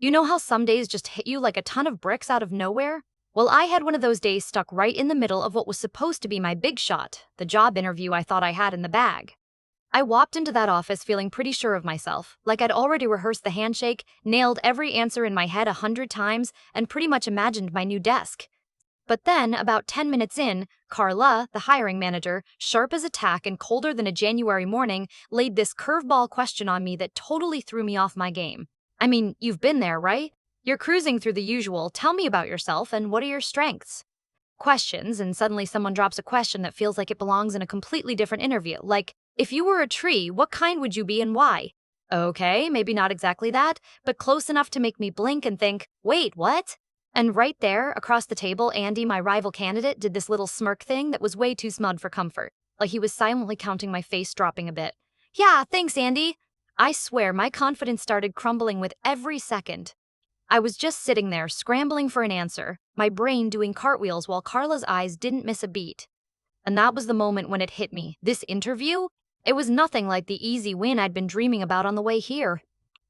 You know how some days just hit you like a ton of bricks out of nowhere? Well, I had one of those days stuck right in the middle of what was supposed to be my big shot, the job interview I thought I had in the bag. I walked into that office feeling pretty sure of myself, like I'd already rehearsed the handshake, nailed every answer in my head 100 times, and pretty much imagined my new desk. But then, about 10 minutes in, Carla, the hiring manager, sharp as a tack and colder than a January morning, laid this curveball question on me that totally threw me off my game. I mean, you've been there, right? You're cruising through the usual, tell me about yourself and what are your strengths? Questions, and suddenly someone drops a question that feels like it belongs in a completely different interview, like, if you were a tree, what kind would you be and why? Okay, maybe not exactly that, but close enough to make me blink and think, wait, what? And right there, across the table, Andy, my rival candidate, did this little smirk thing that was way too smug for comfort, like he was silently counting my face dropping a bit. Yeah, thanks, Andy. I swear my confidence started crumbling with every second. I was just sitting there, scrambling for an answer, my brain doing cartwheels while Carla's eyes didn't miss a beat. And that was the moment when it hit me. This interview? It was nothing like the easy win I'd been dreaming about on the way here.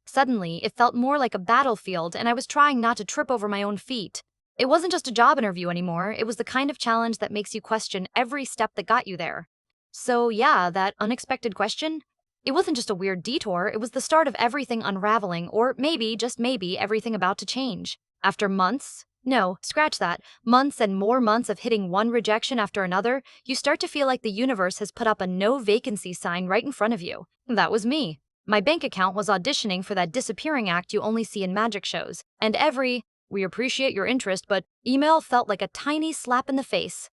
Suddenly, it felt more like a battlefield, and I was trying not to trip over my own feet. It wasn't just a job interview anymore, it was the kind of challenge that makes you question every step that got you there. So yeah, that unexpected question? It wasn't just a weird detour, it was the start of everything unraveling, or maybe, just maybe, everything about to change. After months, no, scratch that, months and more months of hitting one rejection after another, you start to feel like the universe has put up a no vacancy sign right in front of you. That was me. My bank account was auditioning for that disappearing act you only see in magic shows, and every, we appreciate your interest, but email felt like a tiny slap in the face.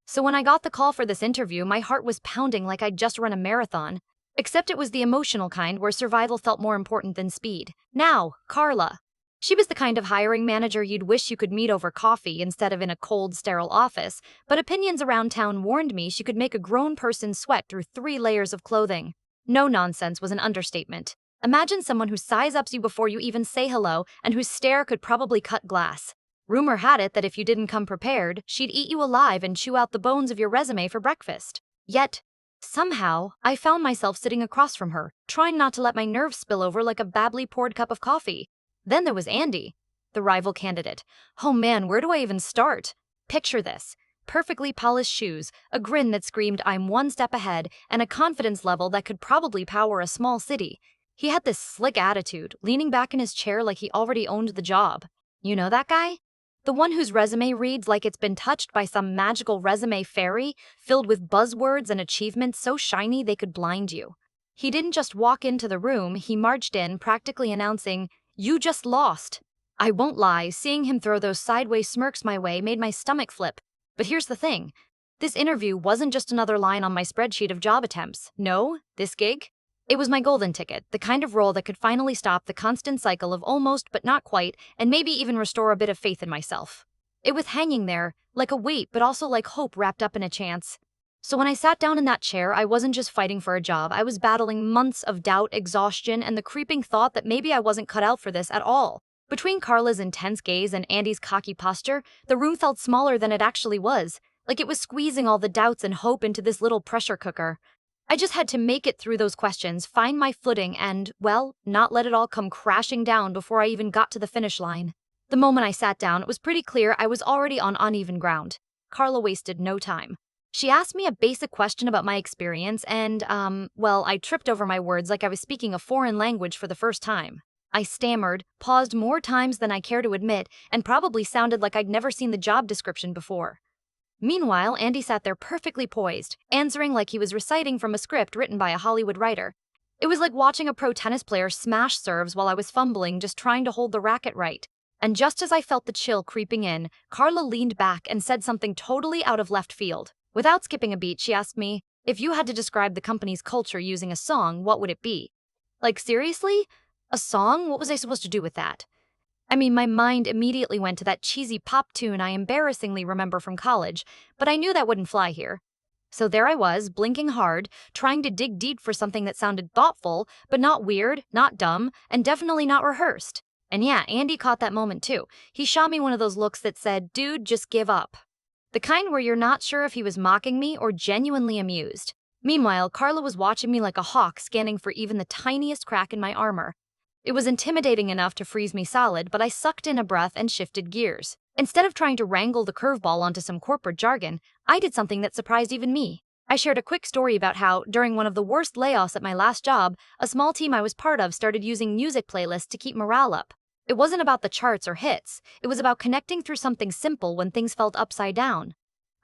So when I got the call for this interview, my heart was pounding like I'd just run a marathon. Except it was the emotional kind where survival felt more important than speed. Now, Carla. She was the kind of hiring manager you'd wish you could meet over coffee instead of in a cold, sterile office, but opinions around town warned me she could make a grown person sweat through 3 layers of clothing. No nonsense was an understatement. Imagine someone who size-ups you before you even say hello and whose stare could probably cut glass. Rumor had it that if you didn't come prepared, she'd eat you alive and chew out the bones of your resume for breakfast. Yet, somehow, I found myself sitting across from her, trying not to let my nerves spill over like a badly poured cup of coffee. Then there was Andy, the rival candidate. Oh man, where do I even start? Picture this. Perfectly polished shoes, a grin that screamed I'm one step ahead, and a confidence level that could probably power a small city. He had this slick attitude, leaning back in his chair like he already owned the job. You know that guy? The one whose resume reads like it's been touched by some magical resume fairy, filled with buzzwords and achievements so shiny they could blind you. He didn't just walk into the room, he marched in, practically announcing, "You just lost." I won't lie, seeing him throw those sideways smirks my way made my stomach flip. But here's the thing. This interview wasn't just another line on my spreadsheet of job attempts. No, this gig? It was my golden ticket, the kind of role that could finally stop the constant cycle of almost but not quite, and maybe even restore a bit of faith in myself. It was hanging there, like a weight but also like hope wrapped up in a chance. So when I sat down in that chair, I wasn't just fighting for a job, I was battling months of doubt, exhaustion, and the creeping thought that maybe I wasn't cut out for this at all. Between Carla's intense gaze and Andy's cocky posture, the room felt smaller than it actually was, like it was squeezing all the doubts and hope into this little pressure cooker. I just had to make it through those questions, find my footing, and, well, not let it all come crashing down before I even got to the finish line. The moment I sat down, it was pretty clear I was already on uneven ground. Carla wasted no time. She asked me a basic question about my experience, and, well, I tripped over my words like I was speaking a foreign language for the first time. I stammered, paused more times than I care to admit, and probably sounded like I'd never seen the job description before. Meanwhile, Andy sat there perfectly poised, answering like he was reciting from a script written by a Hollywood writer. It was like watching a pro tennis player smash serves while I was fumbling just trying to hold the racket right. And just as I felt the chill creeping in, Carla leaned back and said something totally out of left field. Without skipping a beat, she asked me, if you had to describe the company's culture using a song, what would it be? Like, seriously? A song? What was I supposed to do with that? I mean, my mind immediately went to that cheesy pop tune I embarrassingly remember from college, but I knew that wouldn't fly here. So there I was, blinking hard, trying to dig deep for something that sounded thoughtful, but not weird, not dumb, and definitely not rehearsed. And yeah, Andy caught that moment too. He shot me one of those looks that said, dude, just give up. The kind where you're not sure if he was mocking me or genuinely amused. Meanwhile, Carla was watching me like a hawk, scanning for even the tiniest crack in my armor. It was intimidating enough to freeze me solid, but I sucked in a breath and shifted gears. Instead of trying to wrangle the curveball onto some corporate jargon, I did something that surprised even me. I shared a quick story about how, during one of the worst layoffs at my last job, a small team I was part of started using music playlists to keep morale up. It wasn't about the charts or hits, it was about connecting through something simple when things felt upside down.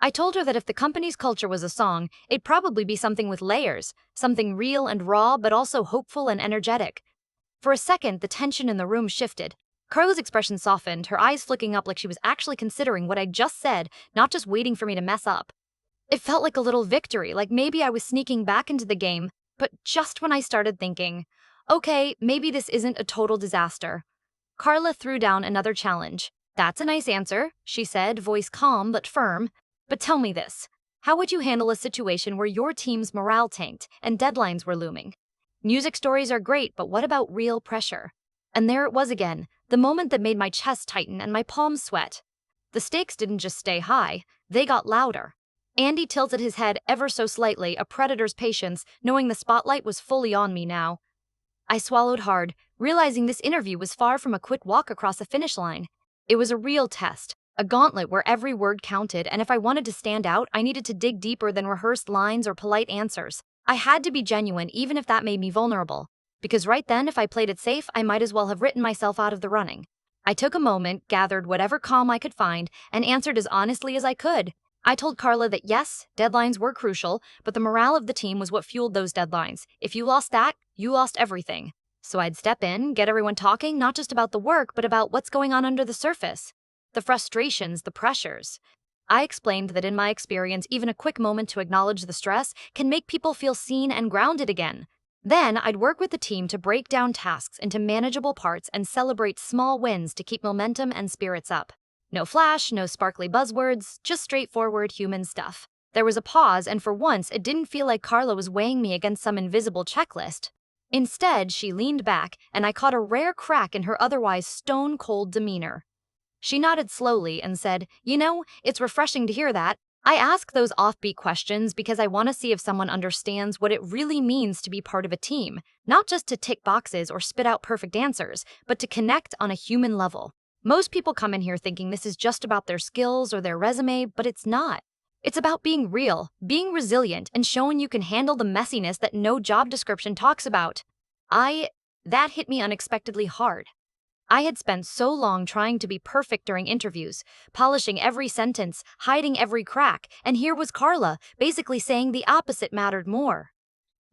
I told her that if the company's culture was a song, it'd probably be something with layers, something real and raw but also hopeful and energetic. For a second, the tension in the room shifted. Carla's expression softened, her eyes flicking up like she was actually considering what I'd just said, not just waiting for me to mess up. It felt like a little victory, like maybe I was sneaking back into the game, but just when I started thinking, okay, maybe this isn't a total disaster. Carla threw down another challenge. That's a nice answer, she said, voice calm but firm. But tell me this. How would you handle a situation where your team's morale tanked and deadlines were looming? Music stories are great, but what about real pressure? And there it was again, the moment that made my chest tighten and my palms sweat. The stakes didn't just stay high, they got louder. Andy tilted his head ever so slightly, a predator's patience, knowing the spotlight was fully on me now. I swallowed hard, realizing this interview was far from a quick walk across the finish line. It was a real test, a gauntlet where every word counted, and if I wanted to stand out, I needed to dig deeper than rehearsed lines or polite answers. I had to be genuine, even if that made me vulnerable. Because right then, if I played it safe, I might as well have written myself out of the running. I took a moment, gathered whatever calm I could find, and answered as honestly as I could. I told Carla that yes, deadlines were crucial, but the morale of the team was what fueled those deadlines. If you lost that, you lost everything. So I'd step in, get everyone talking, not just about the work, but about what's going on under the surface. The frustrations, the pressures. I explained that in my experience, even a quick moment to acknowledge the stress can make people feel seen and grounded again. Then I'd work with the team to break down tasks into manageable parts and celebrate small wins to keep momentum and spirits up. No flash, no sparkly buzzwords, just straightforward human stuff. There was a pause, and for once, it didn't feel like Carla was weighing me against some invisible checklist. Instead, she leaned back, and I caught a rare crack in her otherwise stone-cold demeanor. She nodded slowly and said, it's refreshing to hear that. I ask those offbeat questions because I want to see if someone understands what it really means to be part of a team, not just to tick boxes or spit out perfect answers, but to connect on a human level. Most people come in here thinking this is just about their skills or their resume, but it's not. It's about being real, being resilient, and showing you can handle the messiness that no job description talks about. That hit me unexpectedly hard. I had spent so long trying to be perfect during interviews, polishing every sentence, hiding every crack, and here was Carla, basically saying the opposite mattered more.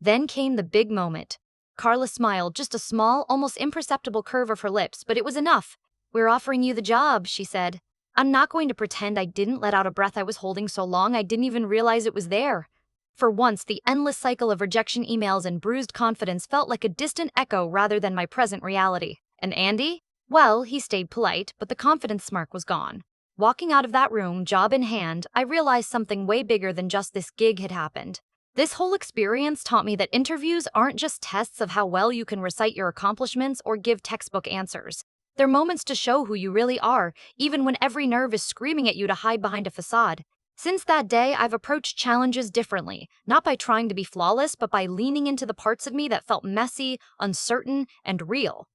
Then came the big moment. Carla smiled, just a small, almost imperceptible curve of her lips, but it was enough. "We're offering you the job," she said. I'm not going to pretend I didn't let out a breath I was holding so long I didn't even realize it was there. For once, the endless cycle of rejection emails and bruised confidence felt like a distant echo rather than my present reality. And Andy? Well, he stayed polite, but the confidence smirk was gone. Walking out of that room, job in hand, I realized something way bigger than just this gig had happened. This whole experience taught me that interviews aren't just tests of how well you can recite your accomplishments or give textbook answers. They're moments to show who you really are, even when every nerve is screaming at you to hide behind a facade. Since that day, I've approached challenges differently, not by trying to be flawless, but by leaning into the parts of me that felt messy, uncertain, and real.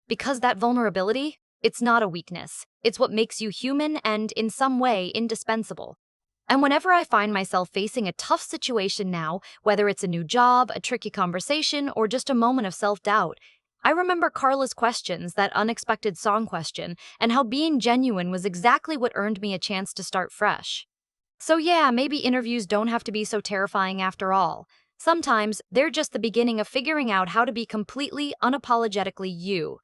Because that vulnerability, it's not a weakness. It's what makes you human and, in some way, indispensable. And whenever I find myself facing a tough situation now, whether it's a new job, a tricky conversation, or just a moment of self-doubt, I remember Carla's questions, that unexpected song question, and how being genuine was exactly what earned me a chance to start fresh. So yeah, maybe interviews don't have to be so terrifying after all. Sometimes they're just the beginning of figuring out how to be completely, unapologetically you.